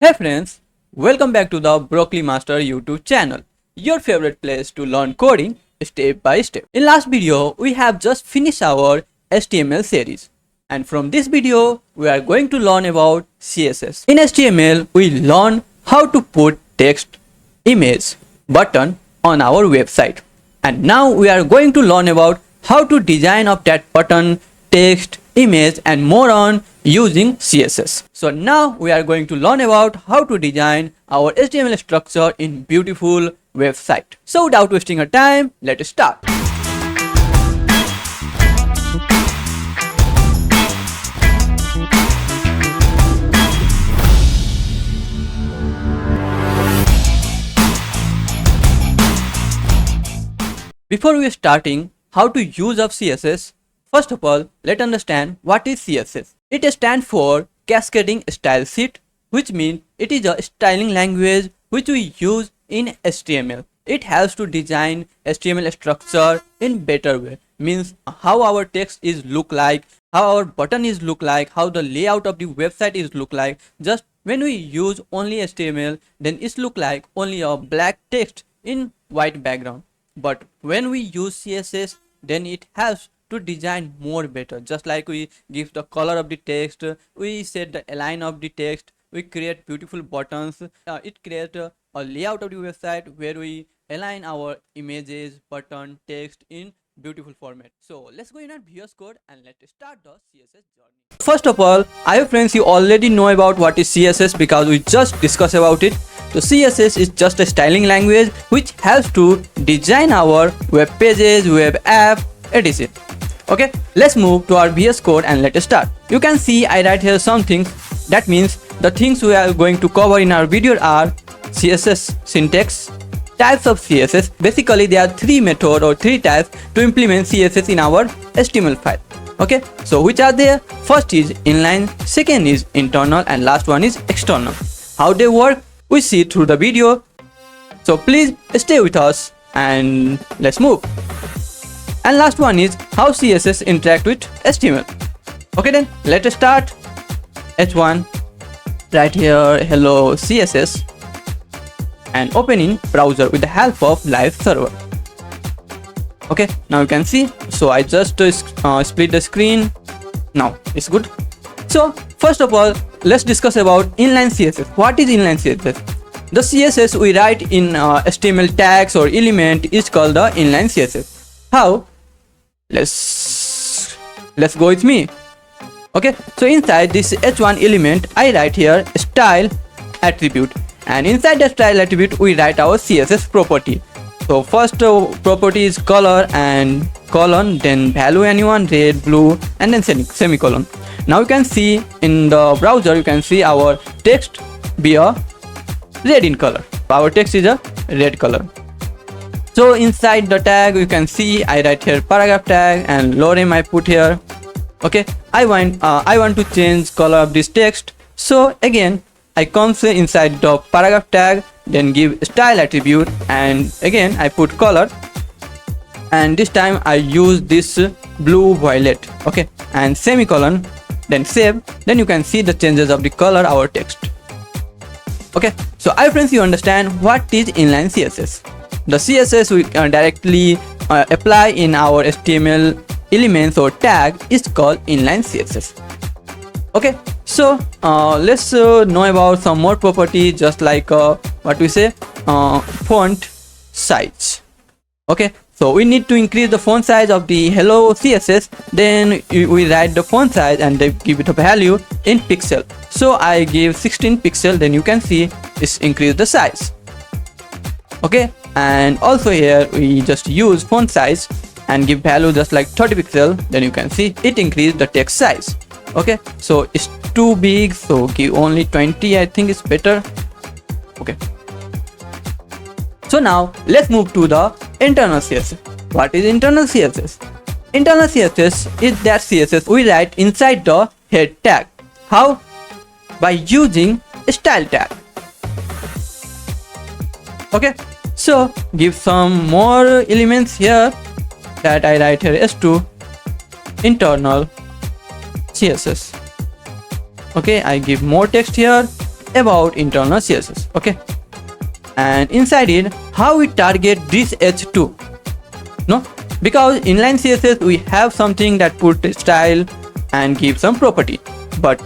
Hey friends, welcome back to the Broccoli Master YouTube channel, your favorite place to learn coding step by step. In last video, we have just finished our HTML series. And from this video, we are going to learn about CSS. In HTML, we learn how to put text, image, button on our website. And now we are going to learn about how to design of that button, text, image and more on using CSS. So now we are going to learn about how to design our HTML structure in beautiful website. So without wasting our time, let's start. Before we starting how to use of CSS, first of all, let's understand what is CSS. It stands for Cascading Style Sheet, which means it is a styling language which we use in HTML. It helps to design HTML structure in better way. Means how our text is look like, how our button is look like, how the layout of the website is look like. Just when we use only HTML, then it look like only a black text in white background. But when we use CSS, then it helps to design more better. Just like we give the color of the text, we set the align of the text, we create beautiful buttons. It creates a layout of the website where we align our images, button, text in beautiful format. So let's go in our VS Code and let's start the CSS journey. First of all, I hope friends you already know about what is CSS because we just discussed about it. So CSS is just a styling language which helps to design our web pages, web app, etc. Okay, let's move to our VS Code and let's start. You can see I write here some things. That means the things we are going to cover in our video are CSS syntax, types of CSS. Basically there are three methods or three types to implement CSS in our HTML file. Okay, so which are there? First is inline, second is internal and last one is external. How they work we see through the video. So please stay with us and let's move. And last one is how CSS interact with HTML. Okay then, let's start. H1, right here, hello CSS, and open in browser with the help of live server. Okay, now you can see. So I just split the screen. Now it's good. So first of all, let's discuss about inline CSS. What is inline CSS? The CSS we write in HTML tags or element is called the inline CSS. How? Let's go with me. Okay, so inside this h1 element I write here style attribute, and inside the style attribute we write our CSS property. So first property is color and colon, then value anyone, red, blue and then semicolon. Now you can see in the browser, you can see our text be a red in color. Our text is a red color. So inside the tag you can see I write here paragraph tag and lorem I put here. Okay, I want to change color of this text. So again I come inside the paragraph tag, then give style attribute and again I put color, and this time I use this blue violet. Okay, and semicolon, then save. Then you can see the changes of the color our text. Okay, so I friends you understand what is inline CSS. The CSS we directly apply in our HTML elements or tag is called inline CSS. Okay, so let's know about some more property, just like what we say font size. Okay, so we need to increase the font size of the hello CSS. Then we write the font size and they give it a value in pixel. So I give 16 pixel, then you can see it's increase the size. Okay, and also here we just use font size and give value just like 30 pixel, then you can see it increase the text size. Okay, so it's too big, so give only 20, I think it's better. Okay, so now let's move to the internal CSS. What is internal CSS? Internal CSS is that CSS we write inside the head tag. How? By using style tag. Okay, so give some more elements here that I write here s2 internal CSS. Okay, I give more text here about internal CSS. Okay, and inside it, how we target this h2. No, because inline CSS we have something that put style and give some property, but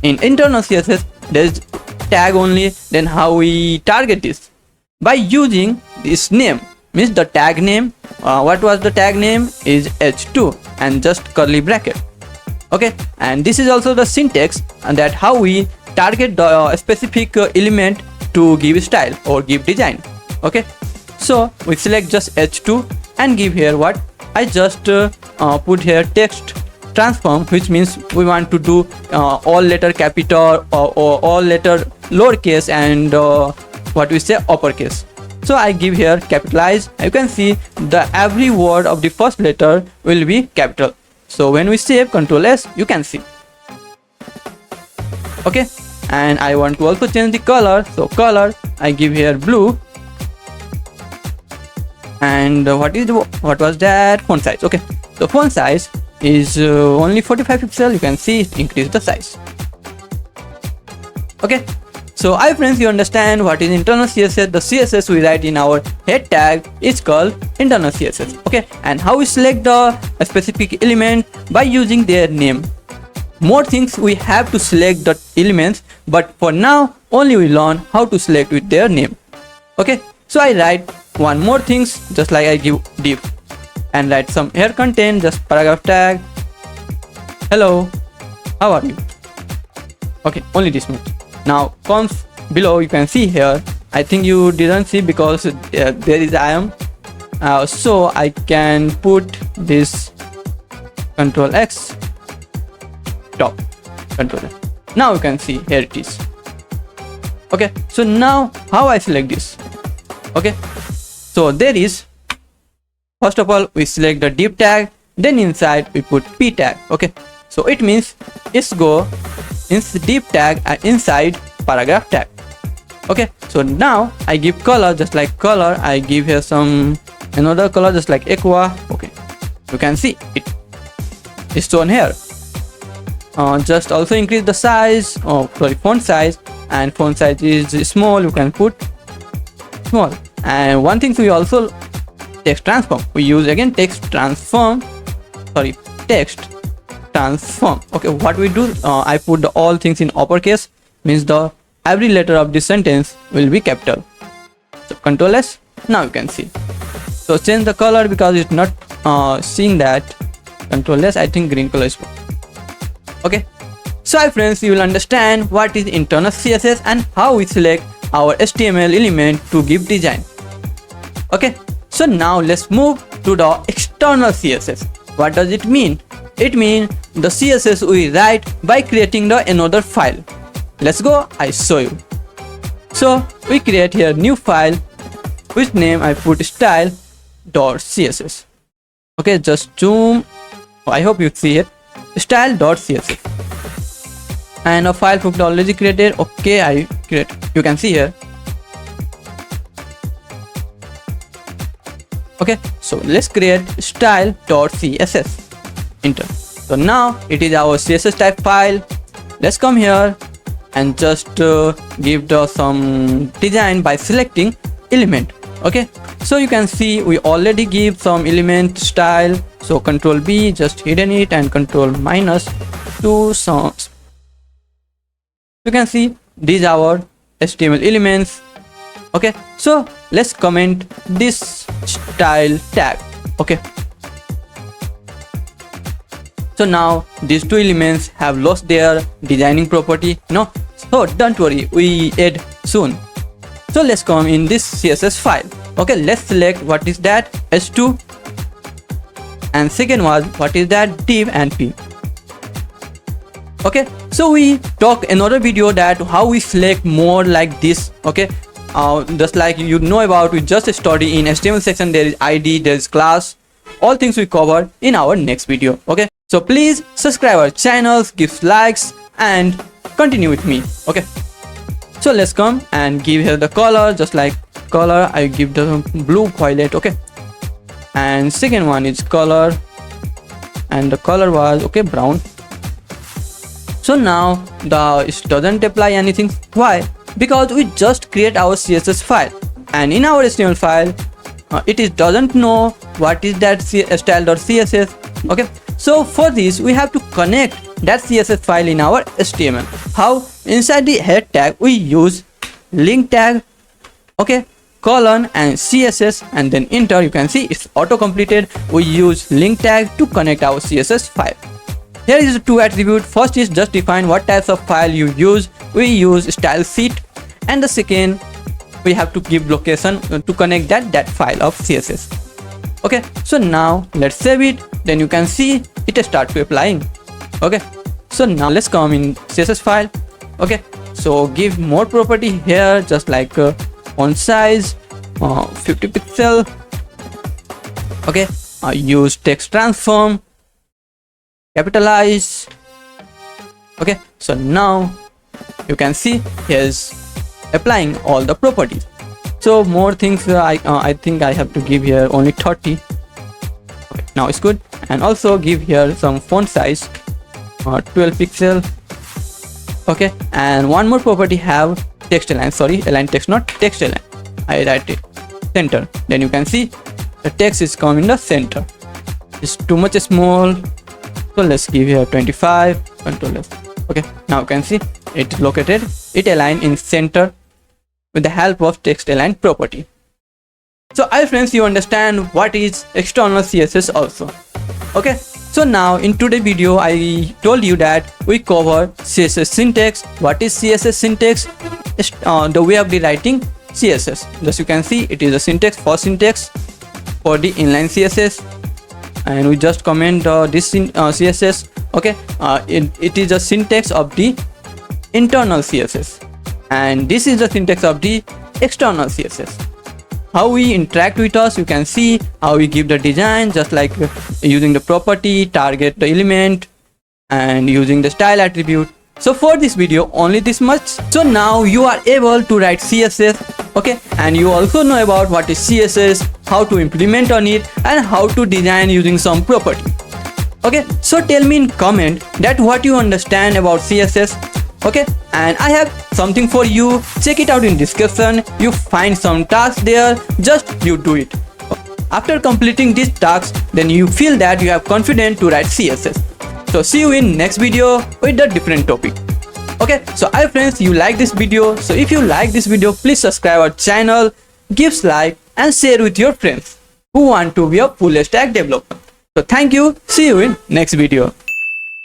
in internal CSS there's tag only. Then how we target this? By using this name, means the tag name. What was the tag name is h2 and just curly bracket. Okay, and this is also the syntax, and that how we target the specific element to give style or give design. Okay, so we select just h2 and give here what I just put here text transform, which means we want to do all letter capital or all letter lowercase and what we say uppercase. So I give here capitalize. You can see the every word of the first letter will be capital. So when we save Ctrl S, you can see. Okay, and I want to also change the color. So color I give here blue. And what was that? Font size. Okay, so font size is only 45 pixels. You can see it increase the size. Okay, so hi friends, you understand what is internal CSS. The CSS we write in our head tag is called internal CSS. Okay, and how we select the specific element by using their name. More things we have to select the elements, but for now only we learn how to select with their name. Okay, so I write one more things, just like I give div and write some here content, just paragraph tag. Hello, how are you? Okay, only this much. Now comes below, you can see here. I think you didn't see because there is I am. So I can put this Ctrl X top, Ctrl X. Now you can see here it is. Okay, so now how I select this? Okay, so there is, first of all we select the div tag, then inside we put p tag. Okay, so it means it's go in div tag and inside paragraph tag. Okay, so now I give color, just like color I give here some another color just like aqua. Okay, you can see it is shown here. Just also increase the size, font size, and font size is small, you can put small. And one thing we also text transform, we use again text transform. Okay, what we do, I put the all things in uppercase, means the every letter of this sentence will be capital. So Ctrl S, now you can see. So change the color because it's not seeing that. Ctrl S, I think green color is good. Okay, so hi friends, you will understand what is internal CSS and how we select our HTML element to give design. Okay, so now let's move to the external CSS. What does it mean? It means the CSS we write by creating the another file. Let's go, I show you. So we create here new file, which name I put style.css. Okay, just zoom. I hope you see it. Style.css. And a file book already created. Okay, I create. You can see here. Okay, so let's create style.css. Enter. So now it is our CSS type file. Let's come here and just give the some design by selecting element. Okay, so you can see we already give some element style. So Control B, just hidden it, and Control minus to some. You can see these are our HTML elements. Okay, so let's comment this style tag. Okay, so now these two elements have lost their designing property. No, so don't worry, we add soon. So let's come in this CSS file. Okay, let's select what is that h2, and second was what is that div and p. Okay, so we talk another video that how we select more like this. Okay, just like you know about, we just study in HTML section there is ID, there is class, all things we cover in our next video. Okay, so please subscribe our channels, give likes and continue with me. Okay, so let's come and give here the color, just like color I give the blue violet. Okay, and second one is color, and the color was okay brown. So now it doesn't apply anything. Why? Because we just create our CSS file, and in our HTML file doesn't know what is that style.css. okay, so for this we have to connect that CSS file in our HTML. How? Inside the head tag we use link tag, okay, colon and CSS, and then enter. You can see it's auto completed. We use link tag to connect our CSS file. Here is two attribute. First is just define what types of file you use. We use style sheet, and the second we have to give location to connect that file of CSS. okay, so now let's save it. Then you can see it start to applying. okay, so now let's come in CSS file. okay, so give more property here, just like font size 50 pixel. okay, use text transform, capitalize. okay, so now you can see here's applying all the properties. So more things I think I have to give here only 30. okay, now it's good. And also give here some font size 12 pixel. okay, and one more property have text align, sorry, align text, not text align. I write it center. Then you can see the text is come in the center. It's too much small, so let's give here 25. Control S. okay, now you can see it's located, it align in center with the help of text align property. So I friends, you understand what is external CSS also. okay, so now in today's video I told you that we cover CSS syntax. What is CSS syntax? It's the way of the writing CSS. Just you can see it is a syntax for the inline CSS, and we just comment this CSS. okay, it is a syntax of the internal CSS, and this is the syntax of the external CSS. How we interact with us, you can see how we give the design, just like using the property, target the element, and using the style attribute. So for this video only this much. So now you are able to write CSS. okay, and you also know about what is CSS, how to implement on it, and how to design using some property. okay, so tell me in comment that what you understand about CSS. okay, and I have something for you. Check it out in description. You find some tasks there, just you do it. After completing these tasks, then you feel that you have confidence to write CSS. So see you in next video with a different topic. okay, so hi friends, you like this video. So if you like this video, please subscribe our channel, give like and share with your friends who want to be a full stack developer. So thank you. See you in next video.